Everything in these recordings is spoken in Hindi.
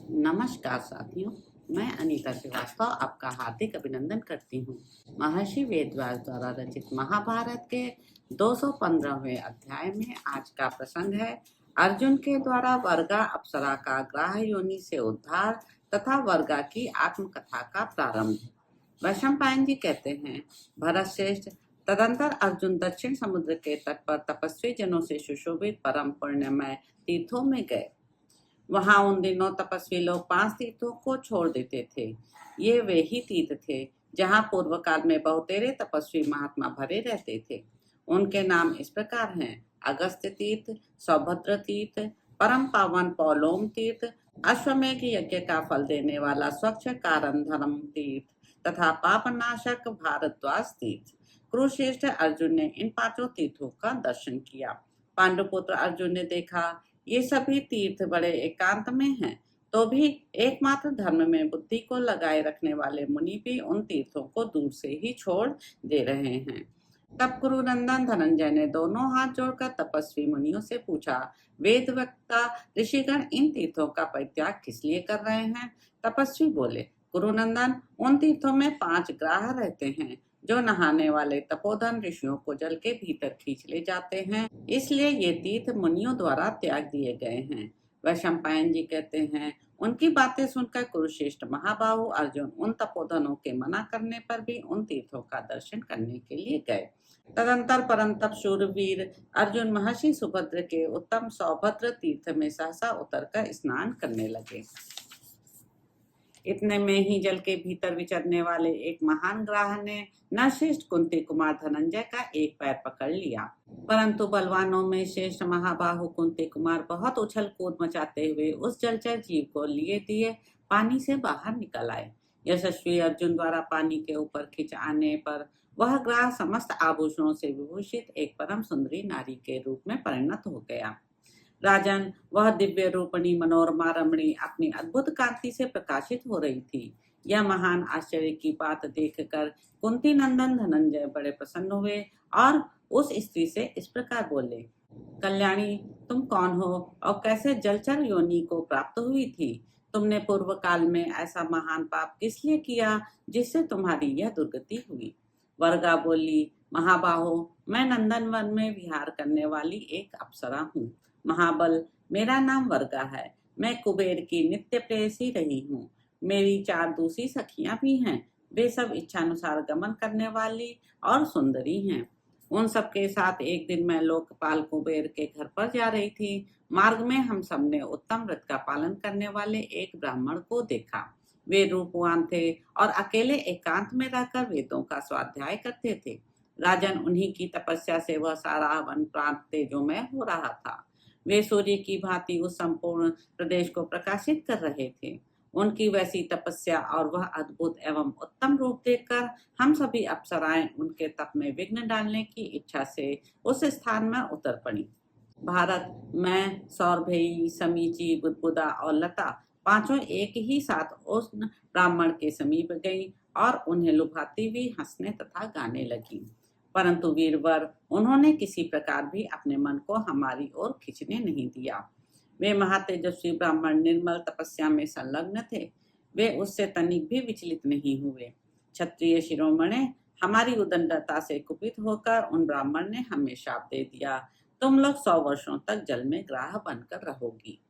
नमस्कार साथियों, मैं अनीता श्रीवास्तव आपका हार्दिक अभिनंदन करती हूँ। महर्षि वेदव्यास द्वारा रचित महाभारत के 215वें अध्याय में आज का प्रसंग है अर्जुन के द्वारा वर्गा अप्सरा का ग्राह योनि से उद्धार तथा वर्गा की आत्मकथा का प्रारंभ। वैशंपायन जी कहते हैं, भरत श्रेष्ठ, तदंतर अर्जुन दक्षिण समुद्र के तट पर तपस्वी जनों से सुशोभित परम पुण्यमय तीर्थों में गए। वहां उन दिनों तपस्वी लोग 5 तीर्थों को छोड़ देते थे। ये वे ही तीर्थ थे जहां पूर्व काल में बहुतेरे तपस्वी महात्मा भरे रहते थे। उनके नाम इस प्रकार हैं: अगस्त्य तीर्थ, सौभद्र तीर्थ, परम पावन पौलोम तीर्थ, अश्वमेघ यज्ञ का फल देने वाला स्वच्छ कारण धर्म तीर्थ तथा पापनाशक भारद्वाज तीर्थ। कुरुश्रेष्ठ अर्जुन ने इन 5 तीर्थों का दर्शन किया। पांडुपुत्र अर्जुन ने देखा ये सभी तीर्थ बड़े एकांत में हैं, तो भी एकमात्र धर्म में बुद्धि को लगाए रखने वाले मुनि भी उन तीर्थों को दूर से ही छोड़ दे रहे हैं। तब कुरुनंदन धनंजय ने दोनों हाथ जोड़कर तपस्वी मुनियों से पूछा, वेद वक्ता ऋषिगण इन तीर्थों का परित्याग किस लिए कर रहे हैं? तपस्वी बोले, कुरुनंदन, उन तीर्थों में 5 ग्राह रहते हैं जो नहाने वाले तपोधन ऋषियों को जल के भीतर खींच ले जाते हैं, इसलिए ये तीर्थ मुनियों द्वारा त्याग दिए गए हैं। वैशंपायन जी कहते हैं, उनकी बातें सुनकर कुरुश्रेष्ठ महाबाहु अर्जुन उन तपोधनों के मना करने पर भी उन तीर्थों का दर्शन करने के लिए गए। तदंतर परम तप शूरवीर अर्जुन महर्षि सुभद्र के उत्तम सौभद्र तीर्थ में सहसा उतरकर स्नान करने लगे। इतने में ही जल के भीतर विचरने वाले एक महान ग्राह ने नरश्रेष्ठ कुंती कुमार धनंजय का एक पैर पकड़ लिया, परंतु बलवानों में श्रेष्ठ महाबाहु कुंती कुमार बहुत उछल कूद मचाते हुए उस जलचर जीव को लिए दिए पानी से बाहर निकल आए। यशस्वी अर्जुन द्वारा पानी के ऊपर खिंच आने पर वह ग्राह समस्त आभूषणों से विभूषित एक परम सुंदरी नारी के रूप में परिणत हो गया। राजन, वह दिव्य रूपणी मनोरमा रमणी अपनी अद्भुत कांति से प्रकाशित हो रही थी। यह महान आश्चर्य की बात देखकर कुंती नंदन धनंजय बड़े प्रसन्न हुए और उस स्त्री से इस प्रकार बोले, कल्याणी, तुम कौन हो और कैसे जलचर योनि को प्राप्त हुई थी? तुमने पूर्व काल में ऐसा महान पाप किस लिए किया जिससे तुम्हारी यह दुर्गति हुई? वर्गा बोली, महाबाहो, मैं नंदनवन में विहार करने वाली एक अप्सरा हूँ। महाबल, मेरा नाम वर्गा है। मैं कुबेर की नित्य प्रेयसी रही हूँ। मेरी 4 दूसरी सखियां भी हैं। वे सब इच्छानुसार गमन करने वाली और सुंदरी हैं। उन सबके साथ एक दिन मैं लोकपाल कुबेर के घर पर जा रही थी। मार्ग में हम सब ने उत्तम व्रत का पालन करने वाले एक ब्राह्मण को देखा। वे रूपवान थे और अकेले एकांत में रहकर वेदों का स्वाध्याय करते थे। राजन, उन्हीं की तपस्या से वह सारा वन प्रांत तेजोमय हो रहा था। वे सूर्य की भांति उस संपूर्ण प्रदेश को प्रकाशित कर रहे थे। उनकी वैसी तपस्या और वह अद्भुत एवं उत्तम रूप देखकर हम सभी अप्सराएं उनके तप में विघ्न डालने की इच्छा से उस स्थान में उतर पड़ी। भारत, मैं, सौरभेयी, समीची, बुदबुदा और लता 5 एक ही साथ उस ब्राह्मण के समीप गई और उन्हें लुभाती हुई हंसने तथा गाने लगी। परंतु वीरवर, उन्होंने किसी प्रकार भी अपने मन को हमारी ओर खींचने नहीं दिया। वे महातेजस्वी ब्राह्मण निर्मल तपस्या में संलग्न थे। वे उससे तनिक भी विचलित नहीं हुए। क्षत्रिय शिरोमणे, हमारी उदंडता से कुपित होकर उन ब्राह्मण ने हमें शाप दे दिया, तुम लोग 100 वर्षों तक जल में ग्राह बनकर रहोगी।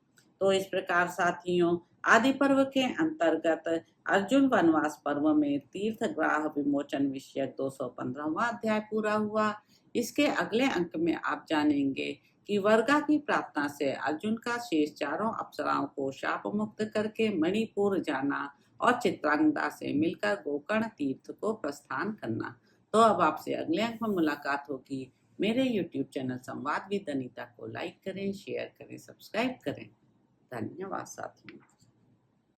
तो इस प्रकार साथियों, आदि पर्व के अंतर्गत अर्जुन वनवास पर्व में तीर्थ ग्राह विमोचन विषयक 215वां अध्याय पूरा हुआ। इसके अगले अंक में आप जानेंगे कि वर्गा की प्रार्थना से अर्जुन का शेष 4 अप्सराओं को शाप मुक्त करके मणिपुर जाना और चित्रांगदा से मिलकर गोकर्ण तीर्थ को प्रस्थान करना। तो अब आपसे अगले अंक में मुलाकात होगी। मेरे YouTube चैनल संवाद विद अनीता को लाइक करें, शेयर करें, सब्सक्राइब करें। धन्यवाद साथियों।